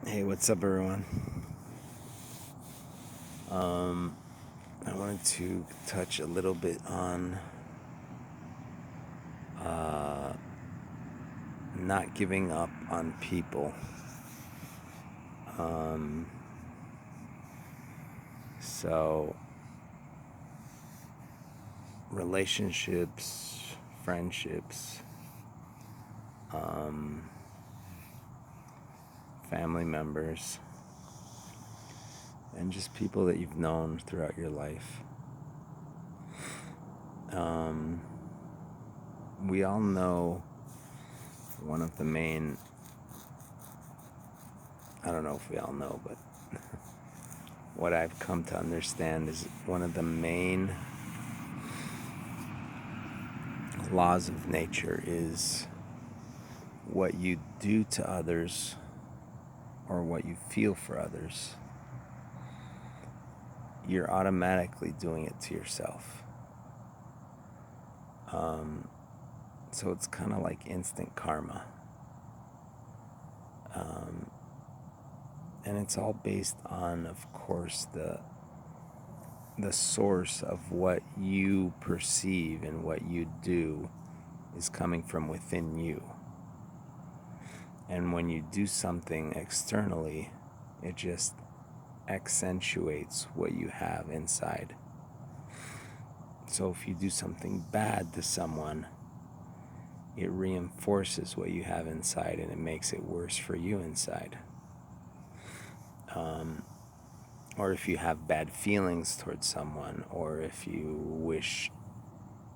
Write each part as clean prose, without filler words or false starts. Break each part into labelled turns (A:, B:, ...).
A: Hey, what's up, everyone? I wanted to touch a little bit on uh, not giving up on people. Um, so, relationships, friendships, um, family members, and just people that you've known throughout your life. Um, we all know one of the main, I don't know if we all know, but what I've come to understand is one of the main laws of nature is what you do to others or what you feel for others, you're automatically doing it to yourself. Um, so it's kind of like instant karma. Um, and it's all based on, of course, the source of what you perceive and what you do is coming from within you. And when you do something externally, it just accentuates what you have inside. So if you do something bad to someone, it reinforces what you have inside and it makes it worse for you inside. Or if you have bad feelings towards someone, or if you wish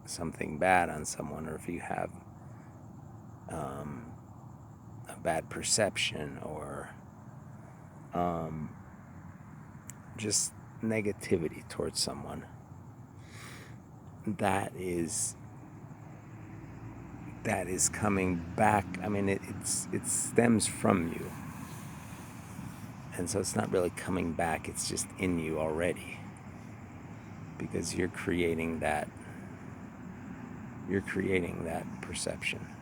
A: something bad on someone, or if you have a bad perception, or just negativity towards someone, that is coming back. I mean, it stems from you, and so it's not really coming back. It's just in you already, because you're creating that. You're creating that perception.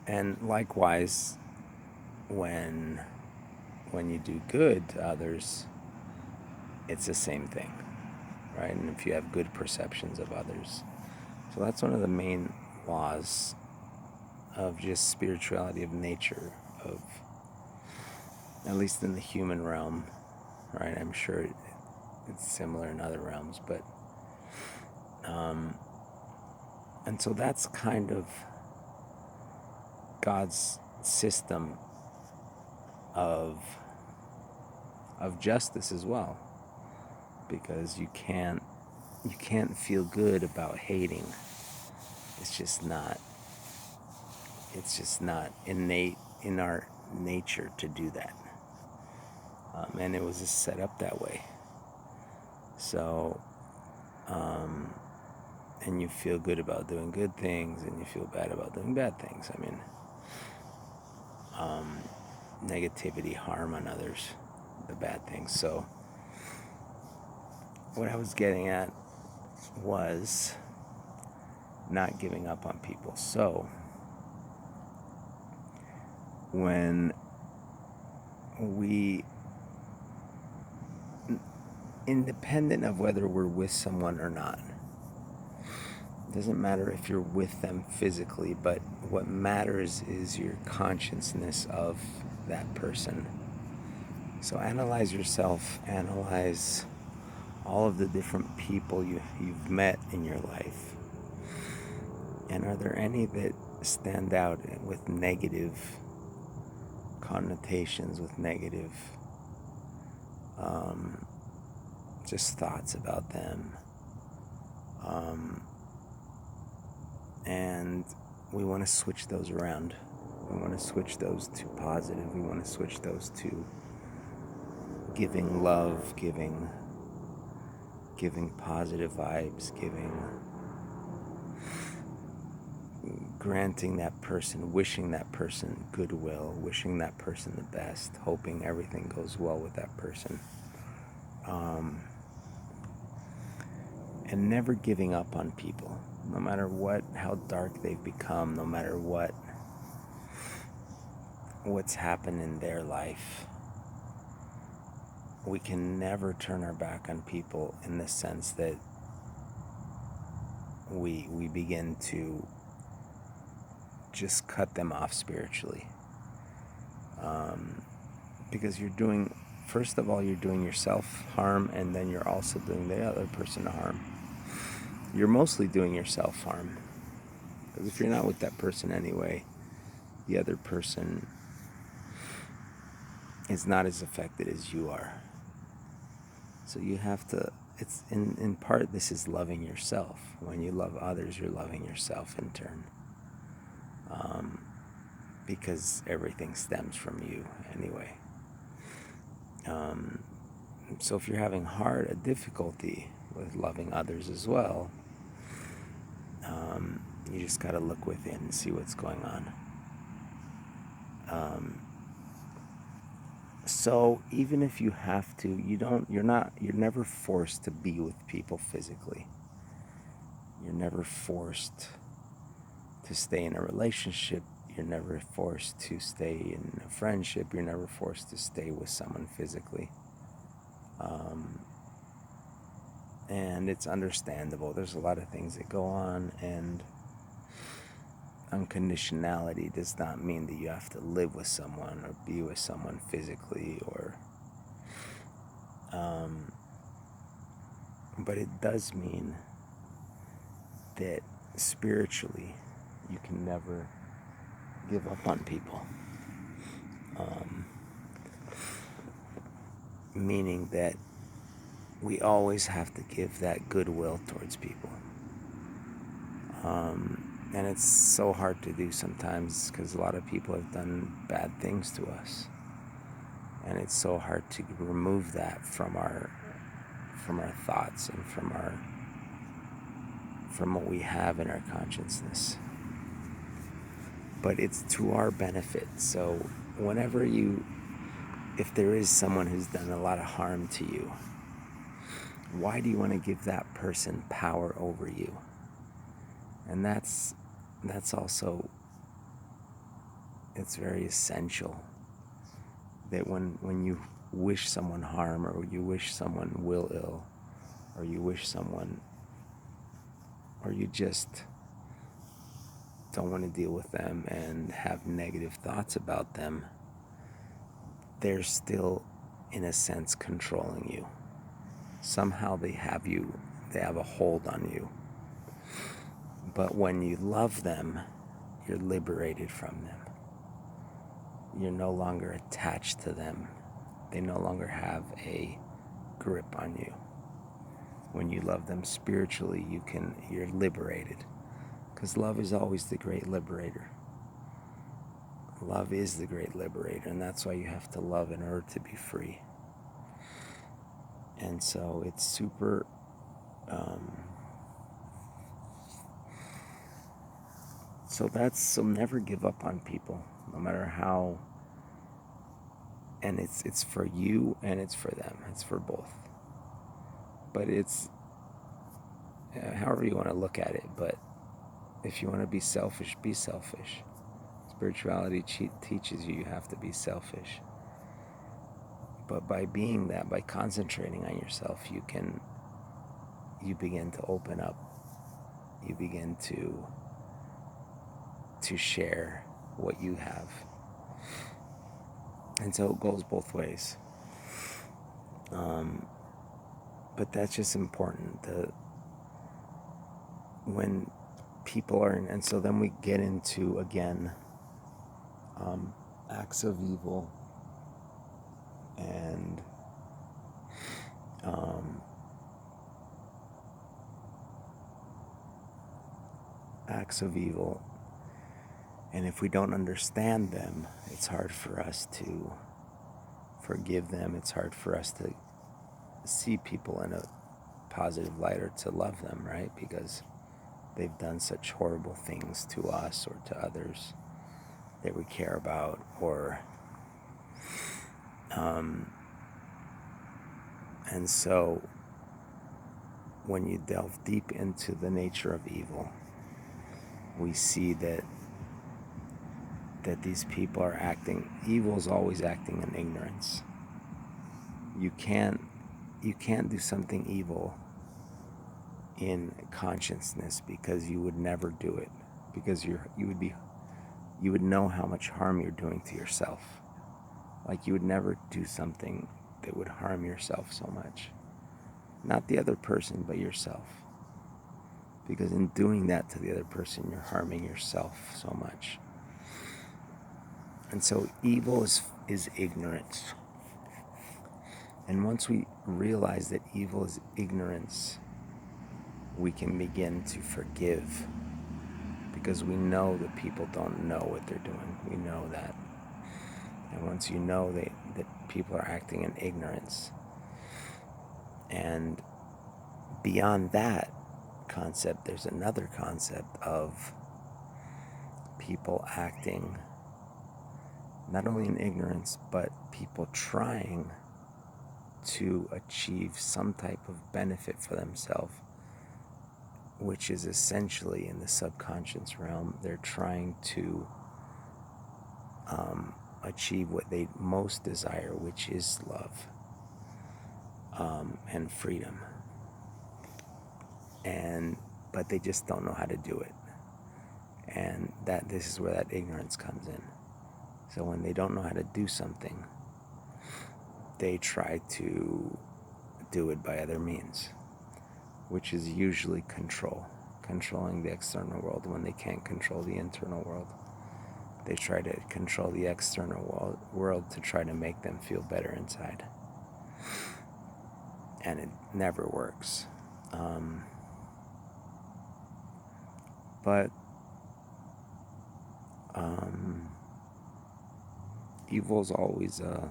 A: And likewise, when you do good to others, it's the same thing, right? And if you have good perceptions of others, so that's one of the main laws of just spirituality of nature, of at least in the human realm, right? I'm sure it's similar in other realms, but and so that's kind of God's system of justice as well, because you can't feel good about hating. It's just not innate in our nature to do that, and it was just set up that way. So and you feel good about doing good things, and you feel bad about doing bad things. I mean, negativity, harm on others, the bad things. So what I was getting at was not giving up on people. So when we, independent of whether we're with someone or not, it doesn't matter if you're with them physically, but what matters is your consciousness of that person. So analyze yourself, analyze all of the different people you've met in your life. And are there any that stand out with negative connotations, with negative just thoughts about them? And we want to switch those around. We want to switch those to positive. We want to switch those to giving love, giving positive vibes, granting that person, wishing that person goodwill, wishing that person the best, hoping everything goes well with that person. And never giving up on people, no matter how dark they've become, no matter what what's happened in their life. We can never turn our back on people in the sense that we begin to just cut them off spiritually. Because first of all, you're doing yourself harm, and then you're also doing the other person harm. You're mostly doing yourself harm. Because if you're not with that person anyway, the other person is not as affected as you are. So you have to, it's in part, this is loving yourself. When you love others, you're loving yourself in turn. Because everything stems from you anyway. So if you're having a difficulty with loving others as well, you just got to look within and see what's going on. So even if you have to, you're never forced to be with people physically. You're never forced to stay in a relationship. You're never forced to stay in a friendship. You're never forced to stay with someone physically. And it's understandable. There's a lot of things that go on, and unconditionality does not mean that you have to live with someone or be with someone physically, but it does mean that spiritually you can never give up on people. Meaning that we always have to give that goodwill towards people. And it's so hard to do sometimes because a lot of people have done bad things to us. And it's so hard to remove that from our thoughts and from what we have in our consciousness. But it's to our benefit. So if there is someone who's done a lot of harm to you, why do you want to give that person power over you? And that's also, it's very essential that when you wish someone harm, or you wish someone will ill, or you wish someone, or you just don't want to deal with them and have negative thoughts about them, they're still, in a sense, controlling you. Somehow they have a hold on you. But when you love them, you're liberated from them. You're no longer attached to them. They no longer have a grip on you. When you love them spiritually, you're liberated. Because love is always the great liberator. Love is the great liberator, and that's why you have to love in order to be free. And so it's super so never give up on people, no matter how. And it's for you and it's for them. It's for both. But it's however you want to look at it. But if you want to be selfish, be selfish. Spirituality teaches you have to be selfish. But by being that, by concentrating on yourself, you begin to open up. You begin to share what you have. And so it goes both ways. But that's just important. When people are and so then we get into, again, acts of evil and acts of evil. And if we don't understand them, it's hard for us to forgive them. It's hard for us to see people in a positive light or to love them, right? Because they've done such horrible things to us or to others that we care about, or and so when you delve deep into the nature of evil, we see that that these people are acting, evil is always acting in ignorance. You can't do something evil in consciousness because you would never do it, because you would know how much harm you're doing to yourself. Like, you would never do something that would harm yourself so much. Not the other person, but yourself. Because in doing that to the other person, you're harming yourself so much. And so evil is ignorance. And once we realize that evil is ignorance, we can begin to forgive, because we know that people don't know what they're doing. We know that. And once you know that people are acting in ignorance, and beyond that concept, there's another concept of people acting not only in ignorance, but people trying to achieve some type of benefit for themselves, which is essentially in the subconscious realm. They're trying to achieve what they most desire, which is love and freedom. But they just don't know how to do it. And this is where that ignorance comes in. So when they don't know how to do something, they try to do it by other means, which is usually controlling the external world. When they can't control the internal world, they try to control the external world to try to make them feel better inside. And it never works. But evil is always a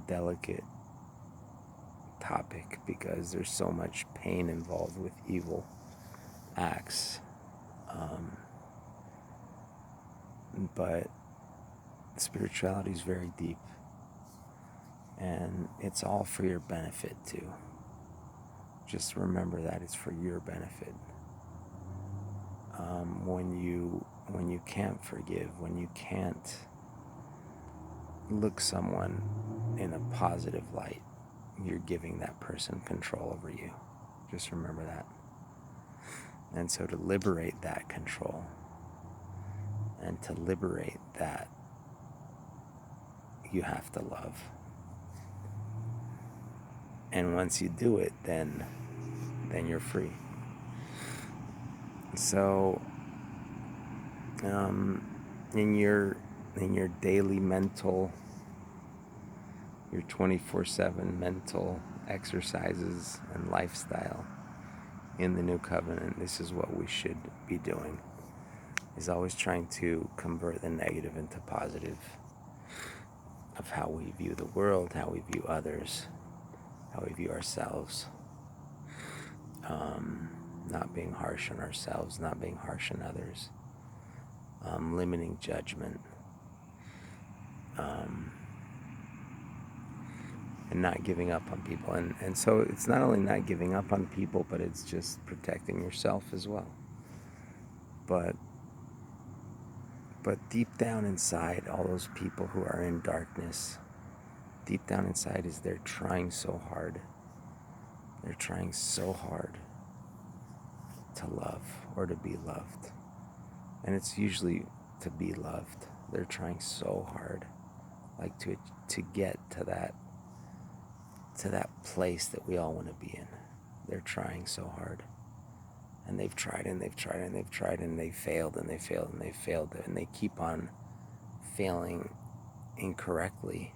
A: delicate topic, because there's so much pain involved with evil acts. But spirituality is very deep, and it's all for your benefit too. Just remember that it's for your benefit. When you can't forgive, when you can't look someone in a positive light, you're giving that person control over you. Just remember that. And so to liberate that control, and to liberate that, you have to love. And once you do it, then you're free. So in your daily mental, your 24/7 mental exercises and lifestyle in the new covenant, this is what we should be doing, is always trying to convert the negative into positive, of how we view the world, how we view others, how we view ourselves. Not being harsh on ourselves, not being harsh on others, limiting judgment, and not giving up on people. And so it's not only not giving up on people, but it's just protecting yourself as well. But deep down inside, all those people who are in darkness, deep down inside is they're trying so hard. They're trying so hard to love or to be loved. And it's usually to be loved. They're trying so hard, like to get to that place that we all want to be in. They're trying so hard. And they've tried and they've tried and they've tried, and they failed and they failed and they failed, and they keep on failing incorrectly,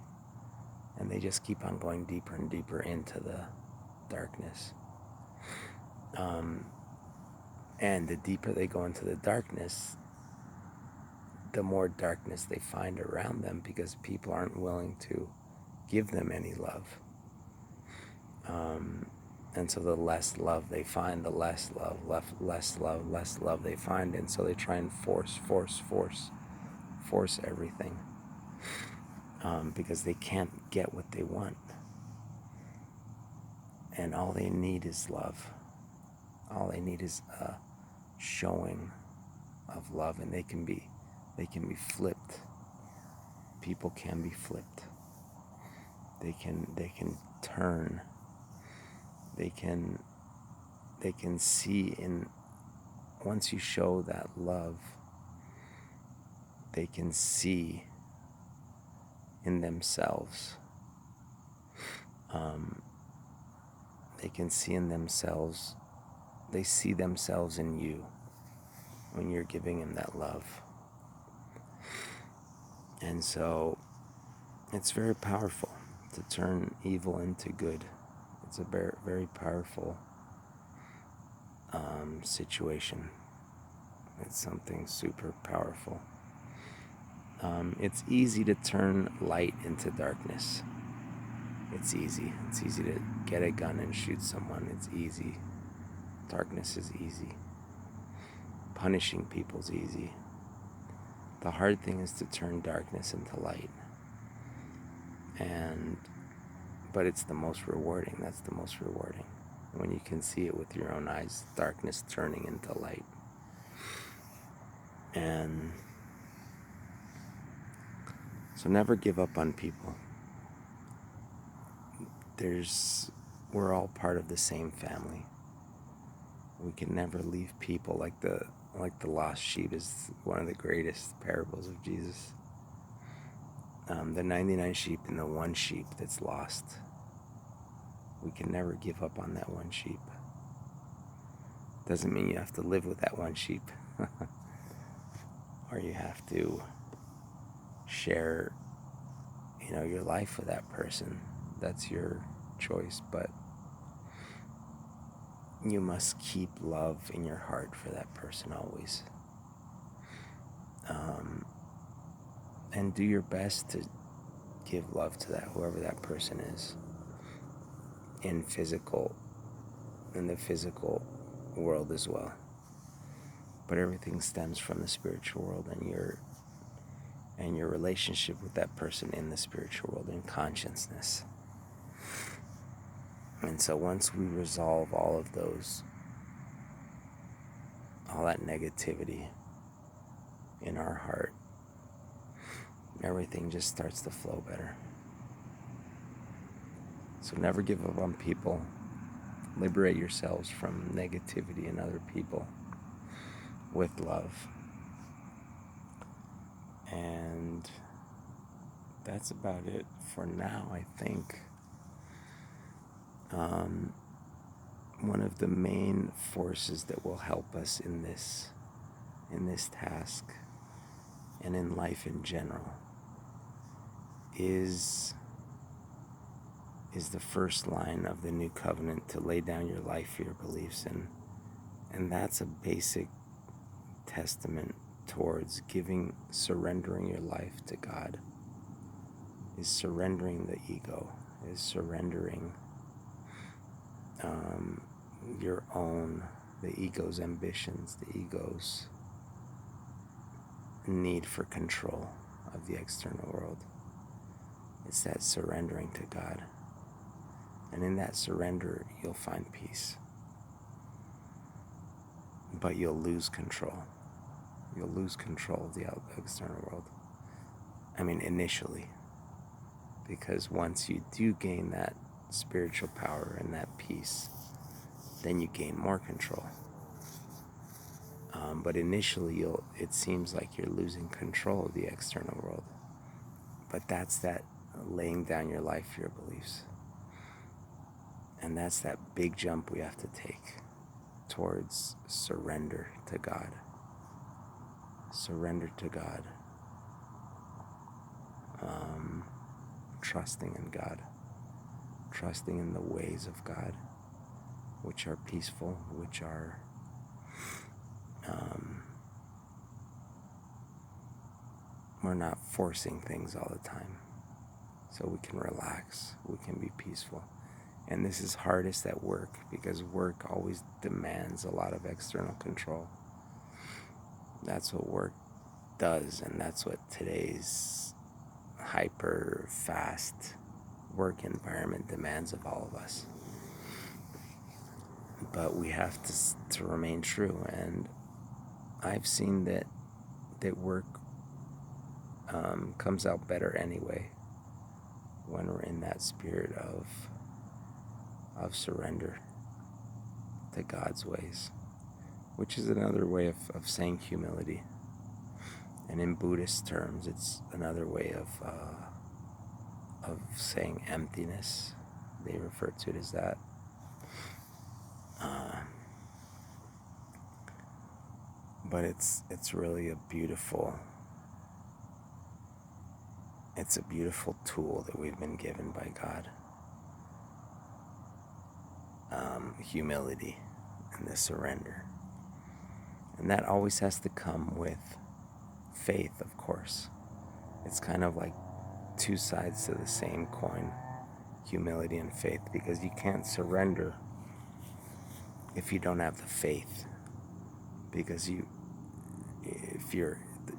A: and they just keep on going deeper and deeper into the darkness. And the deeper they go into the darkness, the more darkness they find around them, because people aren't willing to give them any love. And so the less love they find, the less love they find. And so they try and force everything, because they can't get what they want. And all they need is love. All they need is a showing of love, and they can be They can be flipped. People can be flipped. They can turn. They can see in, once you show that love, they can see in themselves. They can see in themselves, they see themselves in you when you're giving them that love. And so it's very powerful to turn evil into good. It's a very, very powerful situation. It's something super powerful. It's easy to turn light into darkness. It's easy. It's easy to get a gun and shoot someone. It's easy. Darkness is easy. Punishing people's easy. The hard thing is to turn darkness into light. But it's the most rewarding. That's the most rewarding. When you can see it with your own eyes, darkness turning into light. And so never give up on people. We're all part of the same family. We can never leave people like the lost sheep is one of the greatest parables of Jesus. The 99 sheep and the one sheep that's lost. We can never give up on that one sheep. Doesn't mean you have to live with that one sheep. Or you have to share, your life with that person. That's your choice, but you must keep love in your heart for that person always. And do your best to give love to that, whoever that person is, in the physical world as well. But everything stems from the spiritual world and your relationship with that person in the spiritual world, in consciousness. And so once we resolve all that negativity in our heart, everything just starts to flow better. So never give up on people. Liberate yourselves from negativity in other people with love. And that's about it for now, I think. One of the main forces that will help us in this task and in life in general is the first line of the new covenant, to lay down your life for your beliefs, and that's a basic testament towards surrendering your life to God. Is surrendering the ego, is surrendering the ego's ambitions, the ego's need for control of the external world. It's that surrendering to God. And in that surrender, you'll find peace. But you'll lose control. You'll lose control of the external world. Initially. Because once you do gain that spiritual power and that peace, then you gain more control. But initially, it seems like you're losing control of the external world. But that's that laying down your life for your beliefs. And that's that big jump we have to take towards surrender to God. Surrender to God. Trusting in God. Trusting in the ways of God, which are peaceful, which are we're not forcing things all the time. So we can relax, we can be peaceful. And this is hardest at work, because work always demands a lot of external control. That's what work does, and that's what today's hyper fast work environment demands of all of us. But we have to remain true, and I've seen that work comes out better anyway when we're in that spirit of surrender to God's ways, which is another way of saying humility. And in Buddhist terms, it's another way of saying emptiness. They refer to it as that. But it's really a beautiful tool that we've been given by God. Humility and the surrender. And that always has to come with faith, of course. It's kind of like two sides to the same coin, humility and faith, because you can't surrender if you don't have the faith. Because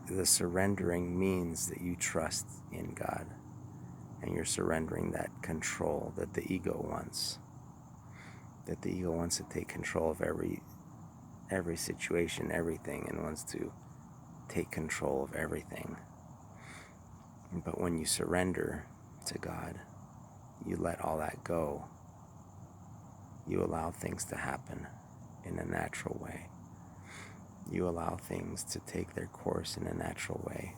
A: the surrendering means that you trust in God, and you're surrendering that control that the ego wants. That the ego wants to take control of every situation, everything, and wants to take control of everything. But when you surrender to God, you let all that go. You allow things to happen in a natural way. You allow things to take their course in a natural way.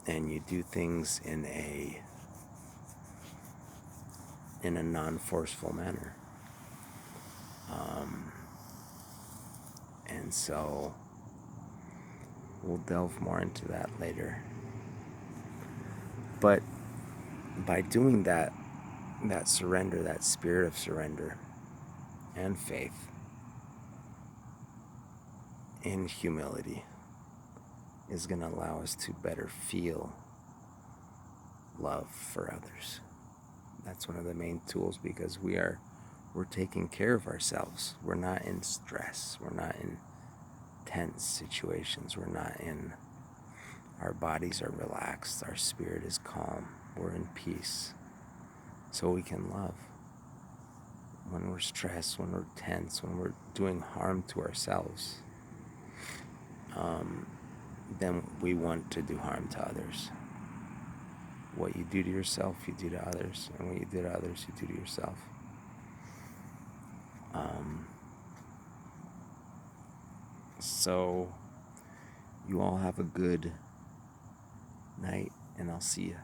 A: And you do things in a non-forceful manner. And so we'll delve more into that later. But by doing that surrender, that spirit of surrender and faith in humility is going to allow us to better feel love for others. That's one of the main tools, because we're taking care of ourselves. We're not in stress. We're not in tense situations. Our bodies are relaxed. Our spirit is calm. We're in peace. So we can love. When we're stressed, when we're tense, when we're doing harm to ourselves, then we want to do harm to others. What you do to yourself, you do to others. And what you do to others, you do to yourself. So you all have a good night, and I'll see you.